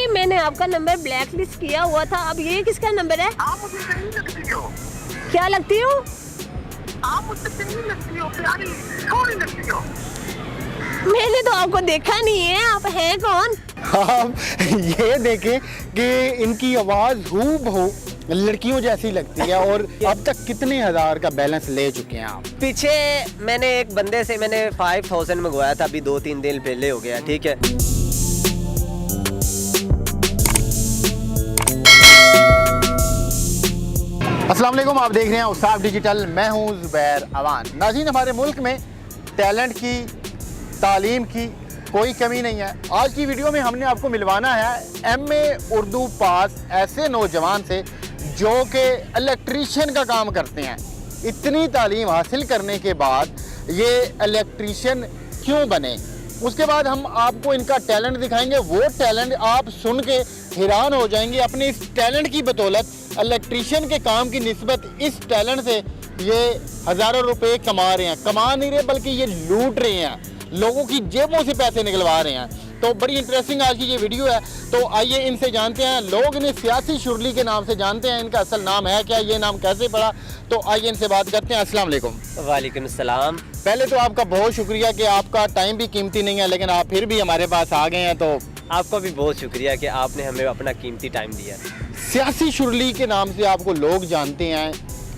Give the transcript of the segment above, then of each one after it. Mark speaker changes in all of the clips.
Speaker 1: नहीं, मैंने आपका नंबर ब्लैक लिस्ट किया हुआ था। अब ये किसका नंबर है?
Speaker 2: आप मुझे नहीं लगती हो।
Speaker 1: क्या लगती हूँ?
Speaker 2: आप मुझसे नहीं लगती हो, प्यारी थोड़ी लगती हो।
Speaker 1: मैंने तो आपको देखा नहीं है, आप हैं कौन?
Speaker 3: आप ये देखें कि इनकी आवाज़ हूबहू लड़कियों जैसी लगती है। और अब तक कितने हज़ार का बैलेंस ले चुके हैं आप?
Speaker 4: पीछे मैंने एक बंदे से मैंने 5000 मंगवाया था, अभी 2-3 दिन पहले हो गया। ठीक है,
Speaker 3: अस्सलाम वालेकुम, आप देख रहे हैं उसाफ डिजिटल। मैं हूं ज़ुबैर अवान। नाज़रीन, हमारे मुल्क में टैलेंट की, तालीम की कोई कमी नहीं है। आज की वीडियो में हमने आपको मिलवाना है एमए उर्दू पास ऐसे नौजवान से जो कि इलेक्ट्रीशियन का काम करते हैं। इतनी तालीम हासिल करने के बाद ये इलेक्ट्रीशियन क्यों बने, उसके बाद हम आपको इनका टैलेंट दिखाएंगे। वो टैलेंट आप सुन के हैरान हो जाएंगे। अपने इस टैलेंट की बदौलत इलेक्ट्रीशियन के काम की निस्बत इस टैलेंट से ये हज़ारों रुपए कमा रहे हैं। कमा नहीं रहे बल्कि ये लूट रहे हैं, लोगों की जेबों से पैसे निकलवा रहे हैं। तो बड़ी इंटरेस्टिंग आज की ये वीडियो है। तो आइए इनसे जानते हैं। लोग इन्हें सियासी शुरली के नाम से जानते हैं, इनका असल नाम है क्या, ये नाम कैसे पड़ा, तो आइए इनसे बात करते हैं। अस्सलाम वालेकुम।
Speaker 4: वालेकुम सलाम।
Speaker 3: पहले तो आपका बहुत शुक्रिया कि आपका टाइम भी कीमती नहीं है, लेकिन आप फिर भी हमारे पास आ गए हैं। तो
Speaker 4: आपका भी बहुत शुक्रिया कि आपने हमें अपना कीमती टाइम दिया।
Speaker 3: सियासी शुरली के नाम से आपको लोग जानते हैं,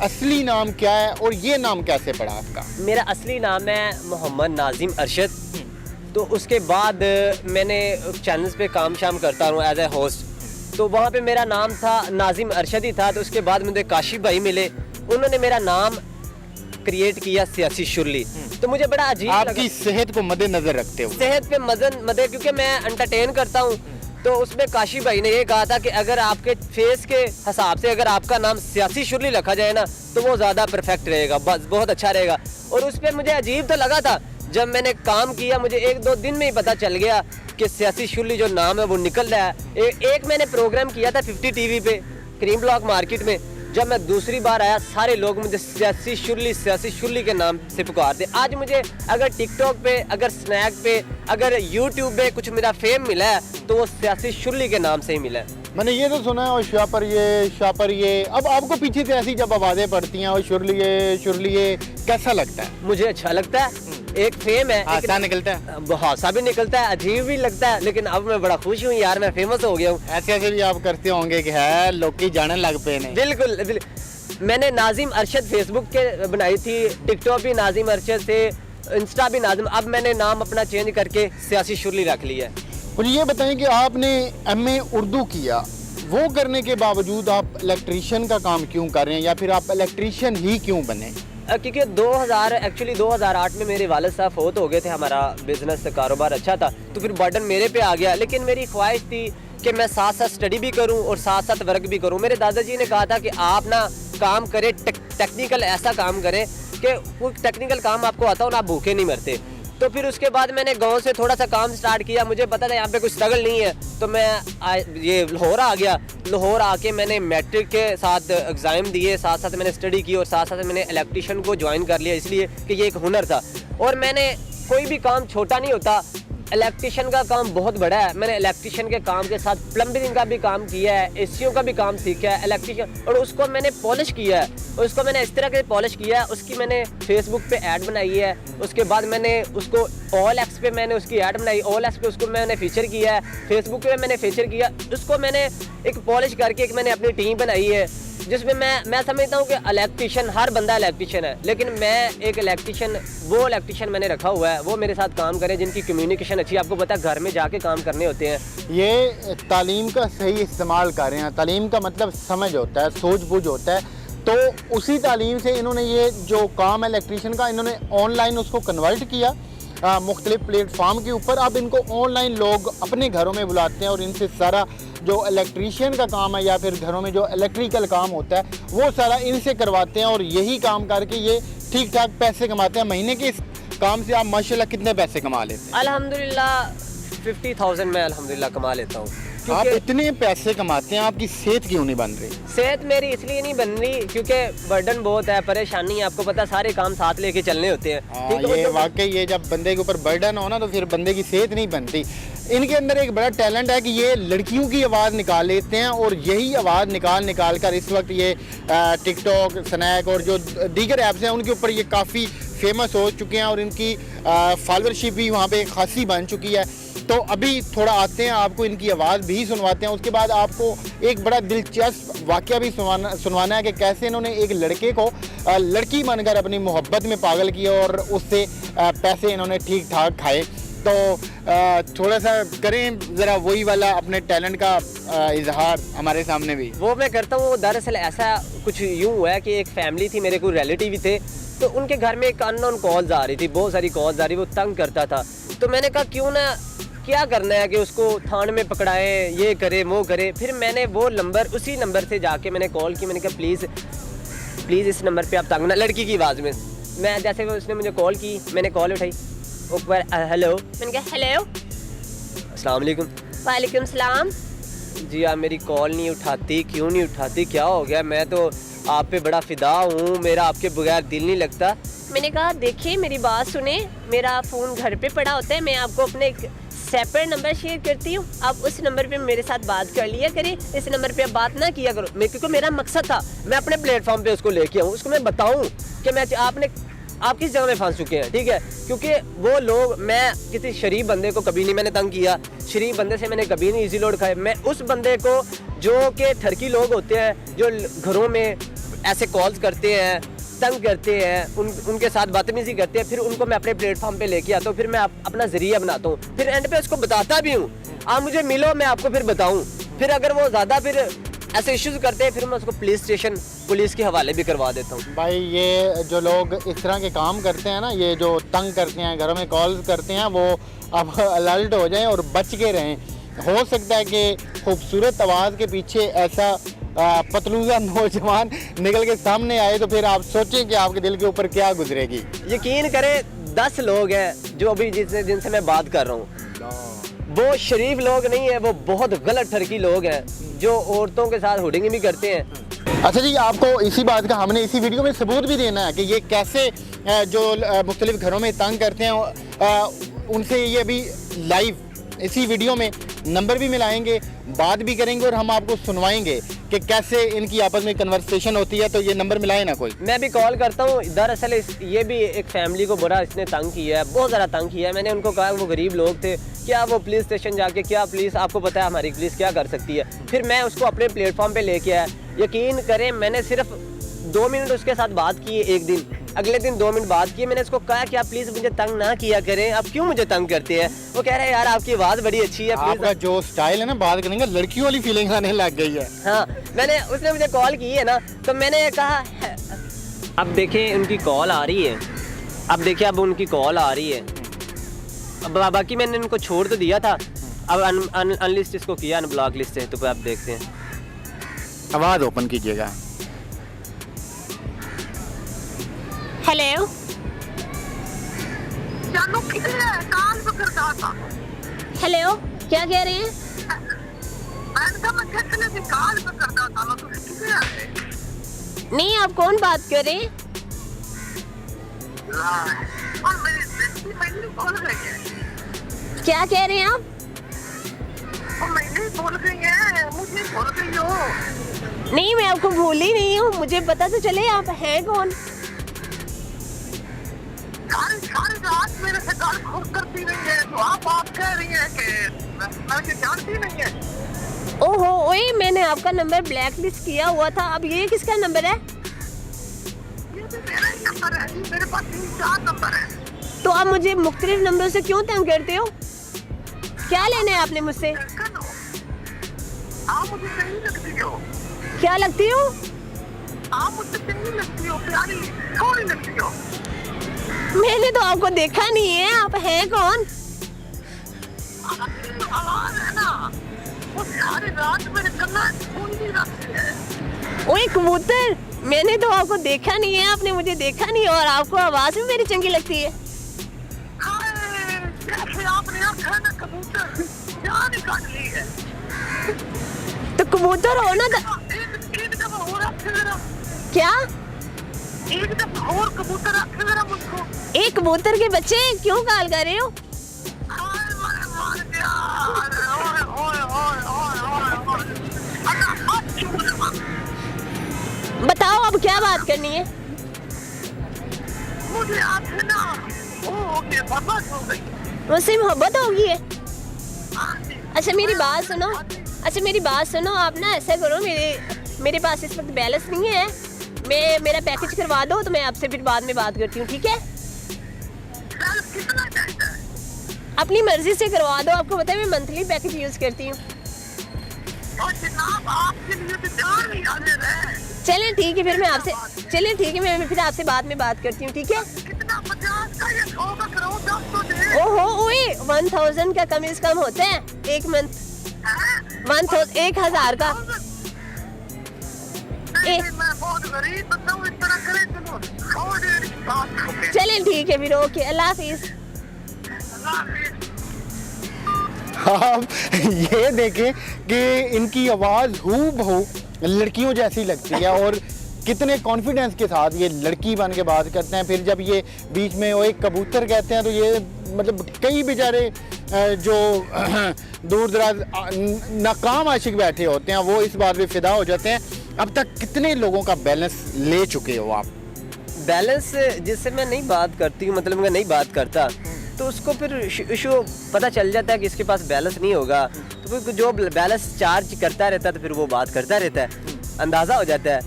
Speaker 3: असली नाम क्या है और ये नाम कैसे पड़ा आपका?
Speaker 4: मेरा असली नाम है मोहम्मद नाजिम अरशद। तो उसके बाद मैंने चैनल्स पे काम शाम करता हूँ एज ए होस्ट। तो वहाँ पे मेरा नाम था नाजिम अरशद ही था। तो उसके बाद मुझे काशिफ भाई मिले, उन्होंने मेरा नाम क्रिएट किया सियासी शुरली। तो मुझे बड़ा अजीब
Speaker 3: आपकी सेहत को मद्देनजर रखते हो?
Speaker 4: सेहत पे मदद क्योंकि मैं एंटरटेन करता हूँ। तो उसमें काशिफ भाई ने ये कहा था कि अगर आपके फेस के हिसाब से अगर आपका नाम सियासी शुरली रखा जाए ना तो वो ज़्यादा परफेक्ट रहेगा, बस बहुत अच्छा रहेगा। और उस पर मुझे अजीब तो लगा था। जब मैंने काम किया मुझे 1-2 दिन में ही पता चल गया कि सियासी शुरली जो नाम है वो निकल रहा है। एक मैंने प्रोग्राम किया था 50 टीवी पे क्रीम ब्लॉक मार्केट में। जब मैं दूसरी बार आया सारे लोग मुझे सियासी शुरली के नाम से पुकारते। आज मुझे अगर टिकटॉक पे, अगर स्नैक पे, अगर यूट्यूब पे कुछ मेरा फेम मिला है तो वो सियासी शुरली के नाम से ही मिला है।
Speaker 3: मैंने ये तो सुना है और शापर ये। अब आपको पीछे से ऐसी जब आवाज़ें पड़ती हैं और शुरलिये कैसा लगता है?
Speaker 4: मुझे अच्छा लगता है, एक फेम है,
Speaker 3: हासा निकलता है,
Speaker 4: हासा भी निकलता है, अजीब भी लगता है। लेकिन अब मैं बड़ा खुश हूँ यार, मैं फेमस हो गया हूँ।
Speaker 3: ऐसे भी आप करते होंगे कि है लोग की जाने लग पे ने।
Speaker 4: बिल्कुल। मैंने नाजिम अरशद फेसबुक के बनाई थी, टिकटॉक भी नाजिम अरशद से, इंस्टा भी नाजिम। अब मैंने नाम अपना चेंज करके सियासी शुरली रख लिया है।
Speaker 3: मुझे ये बताएं कि आपने एमए उर्दू किया, वो करने के बावजूद आप इलेक्ट्रीशियन का काम क्यों कर रहे हैं, या फिर आप इलेक्ट्रीशियन ही क्यों बने?
Speaker 4: क्योंकि 2008 में मेरे वालिद साहब फौत हो गए थे। हमारा बिजनेस कारोबार अच्छा था तो फिर बर्डन मेरे पे आ गया। लेकिन मेरी ख्वाहिश थी कि मैं साथ साथ स्टडी भी करूं और साथ साथ वर्क भी करूं। मेरे दादाजी ने कहा था कि आप ना काम करें, टेक्निकल ऐसा काम करें कि वो टेक्निकल काम आपको आता हो ना, आप भूखे नहीं मरते। तो फिर उसके बाद मैंने गांव से थोड़ा सा काम स्टार्ट किया। मुझे पता था यहाँ पे कुछ स्ट्रगल नहीं है, तो मैं ये लाहौर आ गया। लाहौर आके मैंने मैट्रिक के साथ एग्ज़ाम दिए, साथ साथ मैंने स्टडी की और साथ साथ मैंने इलेक्ट्रीशियन को ज्वाइन कर लिया, इसलिए कि ये एक हुनर था। और मैंने कोई भी काम छोटा नहीं होता, इलेक्ट्रीशियन का काम बहुत बड़ा है। मैंने इलेक्ट्रीशियन के काम के साथ प्लम्बिंग का भी काम किया है, एसीओ का भी काम सीखा है इलेक्ट्रीशियन, और उसको मैंने पॉलिश किया है। उसको मैंने इस तरह के पॉलिश किया है, उसकी मैंने फेसबुक पे ऐड बनाई है। उसके बाद मैंने उसको OLX पे मैंने उसकी ऐड बनाई, OLX पे उसको मैंने फीचर किया है, फेसबुक पे मैंने फीचर किया। उसको मैंने एक पॉलिश करके एक मैंने अपनी टीम बनाई है, जिसमें मैं समझता हूँ कि इलेक्ट्रीशियन, हर बंदा इलेक्ट्रीशियन है, लेकिन मैं एक इलेक्ट्रीशियन, वो इलेक्ट्रीशियन मैंने रखा हुआ है, वो मेरे साथ काम करे जिनकी कम्युनिकेशन अच्छी है। आपको पता है घर में जाके काम करने होते हैं।
Speaker 3: ये तालीम का सही इस्तेमाल कर रहे हैं। तालीम का मतलब समझ होता है, सूझबूझ होता है। तो उसी तालीम से इन्होंने ये जो काम है इलेक्ट्रीशियन का, इन्होंने ऑनलाइन उसको कन्वर्ट किया मुख्तलिफ प्लेटफार्म के ऊपर। अब इनको ऑनलाइन लोग अपने घरों में बुलाते हैं और इनसे सारा जो इलेक्ट्रीशियन का काम है या फिर घरों में जो इलेक्ट्रिकल काम होता है वो सारा इनसे करवाते हैं। और यही काम करके ये ठीक ठाक पैसे कमाते हैं। महीने के इस काम से आप माशाल्लाह कितने पैसे कमा लेते हैं?
Speaker 4: अल्हम्दुलिल्लाह 50,000 मैं अल्हम्दुलिल्लाह कमा लेता हूँ।
Speaker 3: आप इतने पैसे कमाते हैं, आपकी सेहत क्यों नहीं बन रही?
Speaker 4: सेहत मेरी इसलिए नहीं बन रही क्योंकि बर्डन बहुत है, परेशानी है। आपको पता है सारे काम साथ लेके चलने होते हैं।
Speaker 3: ये वाकई, ये जब बंदे के ऊपर बर्डन हो ना तो फिर बंदे की सेहत नहीं बनती। इनके अंदर एक बड़ा टैलेंट है कि ये लड़कियों की आवाज़ निकाल लेते हैं और यही आवाज़ निकाल कर इस वक्त ये टिकटॉक, स्नैक और जो दीगर ऐप्स हैं उनके ऊपर ये काफ़ी फेमस हो चुके हैं और इनकी फॉलोअरशिप भी वहाँ पे खासी बन चुकी है। तो अभी थोड़ा आते हैं, आपको इनकी आवाज़ भी सुनवाते हैं। उसके बाद आपको एक बड़ा दिलचस्प वाक़या भी सुनवाना है कि कैसे इन्होंने एक लड़के को लड़की बनकर अपनी मोहब्बत में पागल किया और उससे पैसे इन्होंने ठीक ठाक खाए। तो थोड़ा सा करें ज़रा वही वाला अपने टैलेंट का इजहार हमारे सामने भी।
Speaker 4: वो मैं करता हूँ। दरअसल ऐसा कुछ यूँ हुआ है कि एक फैमिली थी, मेरे कोई रिलेटिव ही थे, तो उनके घर में एक अननोन कॉल्स आ रही थी, बहुत सारी कॉल्स आ रही, वो तंग करता था। तो मैंने कहा क्यों ना, क्या करना है कि उसको थाने में पकड़ाएं, ये करे वो करे। फिर मैंने वो नंबर, उसी नंबर से जाके मैंने कॉल की। मैंने कहा प्लीज़ इस नंबर पे आप तंग ना, लड़की की आवाज़ में। मैं जैसे उसने मुझे कॉल की, मैंने कॉल उठाई, ऊपर हेलो,
Speaker 1: मैंने कहा हेलो,
Speaker 4: अस्सलाम वालेकुम।
Speaker 1: वालेकुम सलाम।
Speaker 4: जी आप मेरी कॉल नहीं उठाती, क्यों नहीं उठाती, क्या हो गया? मैं तो आप पे बड़ा फ़िदा हूँ, मेरा आपके बगैर दिल नहीं लगता।
Speaker 1: मैंने कहा देखिए मेरी बात सुने, मेरा फ़ोन घर पे पड़ा होता है, मैं आपको अपने एक सेपरेट नंबर शेयर करती हूँ, आप उस नंबर पे मेरे साथ बात कर लिया करें, इस नंबर पे आप बात ना किया करो। क्योंकि मेरा मकसद था मैं अपने प्लेटफॉर्म पे उसको लेके आऊँ, उसको मैं बताऊँ कि मैं आप किस जगह में फंस चुके हैं, ठीक है? क्योंकि वो लोग, मैं किसी शरीफ बंदे को कभी नहीं मैंने तंग किया, शरीफ बंदे से मैंने कभी नहीं इजी लोड खाए। मैं उस बंदे को जो कि ठरकी लोग होते हैं, जो घरों में ऐसे कॉल्स करते हैं, तंग करते हैं, उनके साथ बदतमीजी करते हैं, फिर उनको मैं अपने प्लेटफॉर्म पे लेके आता हूँ, फिर मैं अपना जरिया बनाता हूँ, फिर एंड पे उसको बताता भी हूँ, आप मुझे मिलो मैं आपको फिर बताऊँ। फिर अगर वो ज़्यादा फिर ऐसे इश्यूज करते हैं, फिर मैं उसको पुलिस स्टेशन, पुलिस के हवाले भी करवा देता हूँ।
Speaker 3: भाई ये जो लोग इस तरह के काम करते हैं ना, ये जो तंग करते हैं, घरों में कॉल्स करते हैं, वो अब अलर्ट हो जाएं और बच के रहें। हो सकता है कि खूबसूरत आवाज़ के पीछे ऐसा पतलूजा नौजवान निकल के सामने आए तो फिर आप सोचें कि आपके दिल के ऊपर क्या गुजरेगी।
Speaker 4: यकीन करें 10 लोग हैं जो अभी जिनसे मैं बात कर रहा हूँ, वो शरीफ लोग नहीं है, वो बहुत गलत ठरकी लोग हैं जो औरतों के साथ हुडिंग भी करते हैं।
Speaker 3: अच्छा जी, आपको इसी बात का हमने इसी वीडियो में सबूत भी देना है कि ये कैसे जो मुख्तलिफ घरों में तंग करते हैं, उनसे ये अभी लाइव इसी वीडियो में नंबर भी मिलाएंगे, बात भी करेंगे और हम आपको सुनवाएंगे कि कैसे इनकी आपस में कन्वर्सेशन होती है। तो ये नंबर मिलाए ना कोई, मैं
Speaker 4: भी कॉल करता हूँ। दरअसल ये भी एक फैमिली को बड़ा इसने तंग किया है, बहुत ज़्यादा तंग किया है। मैंने उनको कहा वो गरीब लोग थे, क्या वो पुलिस स्टेशन जाके, क्या पुलिस, आपको पता है हमारी पुलिस क्या कर सकती है। फिर मैं उसको अपने प्लेटफॉर्म पे लेके आया। यकीन करें मैंने सिर्फ 2 मिनट उसके साथ बात की एक दिन, अगले दिन 2 मिनट बात की। मैंने उसको कहा कि आप प्लीज़ मुझे तंग ना किया करें, आप क्यों मुझे तंग करते हैं? वो कह रहे हैं यार आपकी आवाज़ बड़ी अच्छी है,
Speaker 3: आपका जो स्टाइल है ना बात करने का, लड़कियों वाली फीलिंग आने लग गई है।
Speaker 4: हाँ, उसने मुझे कॉल की है ना, तो मैंने कहा अब देखें उनकी कॉल आ रही है, अब देखिए अब उनकी कॉल आ रही है। अब बाकी मैंने उनको छोड़ तो दिया था, अब अनलिस्ट इसको किया, अनब्लॉक लिस्ट है, तो आप देखते हैं।
Speaker 3: आवाज़ ओपन कीजिएगा।
Speaker 1: हेलो,
Speaker 2: जानू किधर है? कान पकड़ रहा था।
Speaker 1: हेलो, क्या कह रहे हैं?
Speaker 2: मैंने कहा मैं कितने दिन कान पकड़ रहा था ना, तो किधर है?
Speaker 1: नहीं, आप कौन बात कर रहे हैं?
Speaker 2: और मेरी जिंदगी मैंने बोल रही है।
Speaker 1: क्या कह रहे हैं आप?
Speaker 2: और मैंने बोल रही है, मुझे बोल रही हो।
Speaker 1: नहीं, मैं आपको भूली नहीं हूँ, मुझे पता तो चले आप हैं कौन।
Speaker 2: सारी रात मेरे से गाल खोल करती रही है, तो आप कह रही है कि मैं जानती नहीं है।
Speaker 1: ओहो, ओए मैंने आपका नंबर ब्लैक लिस्ट किया हुआ था, अब ये किसका नंबर है?
Speaker 2: ये भी मेरा ही नंबर है, मेरे पास 3-4 नंबर है।
Speaker 1: तो आप मुझे मुख्तलिफ नंबरों से क्यों तंग करते हो? क्या लेना है आपने मुझसे?
Speaker 2: आप मुझे सही लगती हो।
Speaker 1: क्या लगती हो?
Speaker 2: आप मुझसे सही लगती हो, प्यारी थोड़ी लगती हो।
Speaker 1: मैंने तो आपको देखा नहीं है, आप हैं कौन?
Speaker 2: आवाज है ना, वो सारी रात मेरे कन्ना गूंजती रहती है।
Speaker 1: ओए कबूतर, मैंने तो आपको देखा नहीं है, आपने मुझे देखा नहीं और आपको आवाज भी मेरी चंगी लगती है।
Speaker 2: कैसे आपने आंखें ना कबूतर जान काट ली है।
Speaker 1: तो कबूतर हो ना
Speaker 2: एक दफा और आंखें जरा।
Speaker 1: क्या?
Speaker 2: एक दफा और कबूतर आंखें जरा मुझको।
Speaker 1: एक कबूतर के बच्चे क्यों कॉल कर रहे हो?
Speaker 2: हाय मैं मर गया।
Speaker 1: बात करनी है?
Speaker 2: मुझे आपसे ना वो के मोहब्बत हो गई।
Speaker 1: मुझसे मोहब्बत हो गई है?
Speaker 2: हाँ जी।
Speaker 1: अच्छा मेरी बात सुनो, अच्छा मेरी बात सुनो, आप ना ऐसा करो, मेरे पास इस वक्त बैलेंस नहीं है, मेरा पैकेज करवा दो तो मैं आपसे फिर बाद में बात करती हूँ, ठीक है?
Speaker 2: सर कितना चाहिए?
Speaker 1: अपनी मर्जी से करवा दो, आपको पता है मैं मंथली पैकेज यूज करती हूँ।
Speaker 2: और जनाब आपके लिए तो जान ही हाजिर है।
Speaker 1: चलें ठीक है, फिर मैं आपसे, चलें ठीक है, मैं फिर आपसे बाद में बात करती हूँ, ठीक है?
Speaker 2: कितना 50 का ये 100 का करो 10 तो दे।
Speaker 1: ओहो ओए 1000 का कम से कम होता है एक मंथ, 1000 का।
Speaker 2: नहीं, मैं बहुत गरीब बंदा हूँ, इस तरह करें चलो 100 की बात होगी।
Speaker 1: चलें ठीक है फिर, ओके, अल्लाह हाफिज।
Speaker 2: अल्लाह हाफिज।
Speaker 3: आप ये देखें कि इनकी आवाज़ हूबहू लड़कियों जैसी लगती है और कितने कॉन्फिडेंस के साथ ये लड़की बन के बात करते हैं। फिर जब ये बीच में वो एक कबूतर कहते हैं तो ये मतलब कई बेचारे जो दूर दराज नाकाम आशिक बैठे होते हैं वो इस बात पे फिदा हो जाते हैं। अब तक कितने लोगों का बैलेंस ले चुके हो आप?
Speaker 4: बैलेंस जिससे मैं नहीं बात करती हूँ, मतलब मैं नहीं बात करता, तो उसको फिर इशू पता चल जाता है कि इसके पास बैलेंस नहीं होगा, तो फिर जो बैलेंस चार्ज करता रहता है तो फिर वो बात करता रहता है, अंदाज़ा हो जाता है।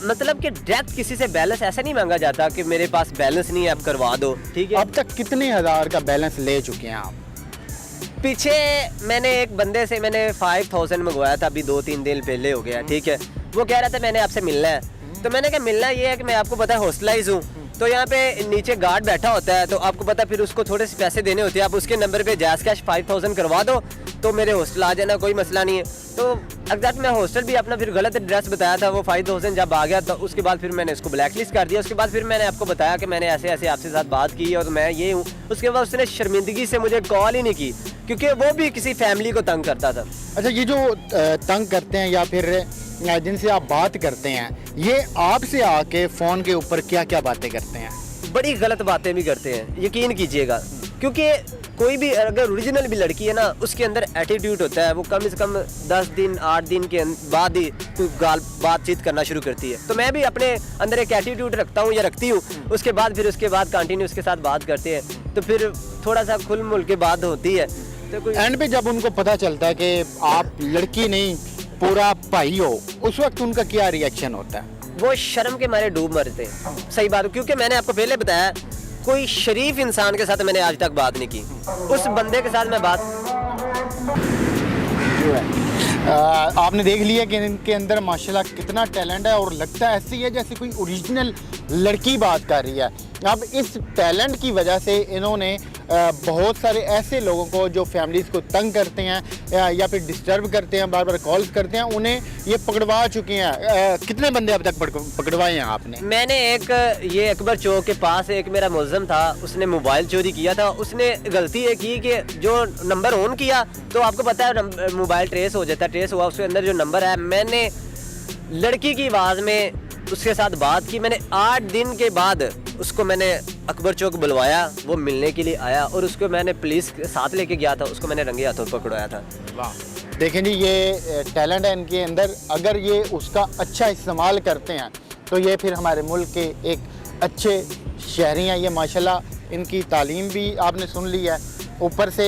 Speaker 4: मतलब कि डायरेक्ट किसी से बैलेंस ऐसा नहीं मांगा जाता कि मेरे पास बैलेंस नहीं है आप करवा दो, ठीक है?
Speaker 3: अब तक कितने हज़ार का बैलेंस ले चुके हैं आप?
Speaker 4: पीछे मैंने एक बंदे से मैंने 5000 मंगवाया था, अभी 2-3 दिन पहले हो गया, ठीक है? वो कह रहा था मैंने आपसे मिलना है, तो मैंने कहा मिलना ये है कि मैं आपको पता है हॉस्टलाइज हूँ, तो यहाँ पे नीचे गार्ड बैठा होता है, तो आपको पता फिर उसको थोड़े से पैसे देने होते हैं, आप उसके नंबर पे जैज़ कैश 5000 करवा दो तो मेरे हॉस्टल आ जाना, कोई मसला नहीं है। तो एग्जैक्ट मैं हॉस्टल भी अपना फिर गलत एड्रेस बताया था, वो 5000 जब आ गया तो उसके बाद फिर मैंने इसको ब्लैक लिस्ट कर दिया। उसके बाद फिर मैंने आपको बताया कि मैंने ऐसे ऐसे आपसे साथ बात की और मैं ये हूँ। उसके बाद उसने शर्मिंदगी से मुझे कॉल ही नहीं की क्योंकि वो भी किसी फैमिली को तंग करता था।
Speaker 3: अच्छा, ये जो तंग करते हैं या फिर जिनसे आप बात करते हैं, ये आपसे आके फ़ोन के ऊपर क्या क्या बातें करते हैं?
Speaker 4: बड़ी गलत बातें भी करते हैं, यकीन कीजिएगा, क्योंकि कोई भी अगर ओरिजिनल भी लड़की है ना, उसके अंदर एटीट्यूड होता है, वो कम से कम 10 दिन 8 दिन के बाद ही बातचीत करना शुरू करती है। तो मैं भी अपने अंदर एक एटीट्यूड रखता हूँ या रखती हूँ, उसके बाद कंटिन्यू उसके साथ बात करते हैं, तो फिर थोड़ा सा खुल मुल के बात होती है। तो कोई
Speaker 3: एंड पे जब उनको पता चलता है कि आप लड़की नहीं पूरा भाई हो, उस वक्त उनका क्या रिएक्शन होता है?
Speaker 4: वो शर्म के मारे डूब मरते हैं। सही बात, क्योंकि मैंने आपको पहले बताया कोई शरीफ इंसान के साथ मैंने आज तक बात नहीं की, उस बंदे के साथ मैं बात
Speaker 3: आपने देख लिया कि इनके अंदर माशाल्लाह कितना टैलेंट है और लगता है ऐसी है जैसे कोई ओरिजिनल लड़की बात कर रही है। अब इस टैलेंट की वजह से इन्होंने बहुत सारे ऐसे लोगों को जो फैमिलीज़ को तंग करते हैं या फिर डिस्टर्ब करते हैं, बार बार कॉल्स करते हैं, उन्हें ये पकड़वा चुके हैं। कितने बंदे अब तक पकड़वाए हैं आपने?
Speaker 4: मैंने एक ये अकबर चौक के पास एक मेरा मुलज़म था, उसने मोबाइल चोरी किया था। उसने गलती ये की कि जो नंबर ऑन किया तो आपको पता है मोबाइल ट्रेस हो जाता है, ट्रेस हुआ उसके अंदर जो नंबर है। मैंने लड़की की आवाज़ में उसके साथ बात की, मैंने 8 दिन के बाद उसको मैंने अकबर चौक बुलवाया, वो मिलने के लिए आया और उसको मैंने पुलिस के साथ लेके गया था, उसको मैंने रंगे हाथों पकड़वाया था।
Speaker 3: वाह, देखें जी, ये टैलेंट है इनके अंदर, अगर ये उसका अच्छा इस्तेमाल करते हैं तो ये फिर हमारे मुल्क के एक अच्छे शहरी हैं। ये माशाल्लाह इनकी तालीम भी आपने सुन ली है, ऊपर से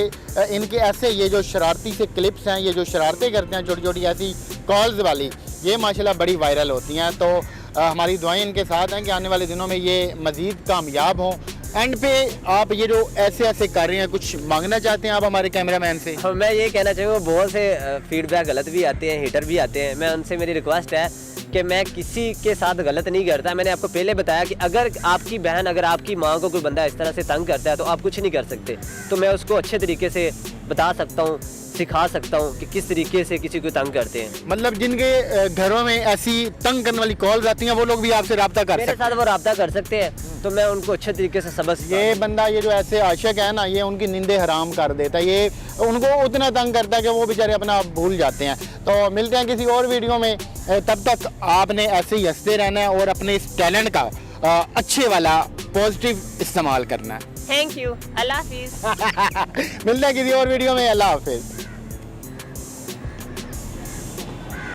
Speaker 3: इनके ऐसे ये जो शरारती से क्लिप्स हैं, ये जो शरारतें करते हैं छोटी छोटी ऐसी कॉल्स वाली, ये माशाल्लाह बड़ी वायरल होती हैं। तो हमारी दुआएं इनके साथ हैं कि आने वाले दिनों में ये मज़ीद कामयाब हों। एंड पे आप ये जो ऐसे ऐसे कर रहे हैं, कुछ मांगना चाहते हैं आप हमारे कैमरामैन से?
Speaker 4: मैं ये कहना चाहूँगा, बहुत से फीडबैक गलत भी आते हैं, हिटर भी आते हैं। मैं उनसे मेरी रिक्वेस्ट है कि मैं किसी के साथ गलत नहीं करता। मैंने आपको पहले बताया कि अगर आपकी बहन, अगर आपकी माँ को कोई बंदा इस तरह से तंग करता है तो आप कुछ नहीं कर सकते। तो मैं उसको अच्छे तरीके से बता सकता हूँ, सिखा सकता हूँ कि किस तरीके से किसी को तंग करते हैं।
Speaker 3: मतलब जिनके घरों में ऐसी तंग करने वाली कॉल्स आती हैं वो लोग भी आपसे रब्ता कर सकते हैं?
Speaker 4: मेरे साथ वो रब्ता कर सकते हैं, तो मैं उनको अच्छे तरीके से सबक।
Speaker 3: ये बंदा, ये जो ऐसे आशिक है ना, ये उनकी नींदें हराम कर देता है, ये उनको उतना तंग करता है कि वो बेचारे अपना आप भूल जाते हैं। तो मिलते हैं किसी और वीडियो में, तब तक आपने ऐसे ही हंसते रहना है और अपने इस टैलेंट का अच्छे वाला पॉजिटिव इस्तेमाल करना है।
Speaker 1: थैंक यू, अल्लाह हाफिज।
Speaker 3: मिलते हैं किसी और वीडियो में, अल्लाह हाफिज।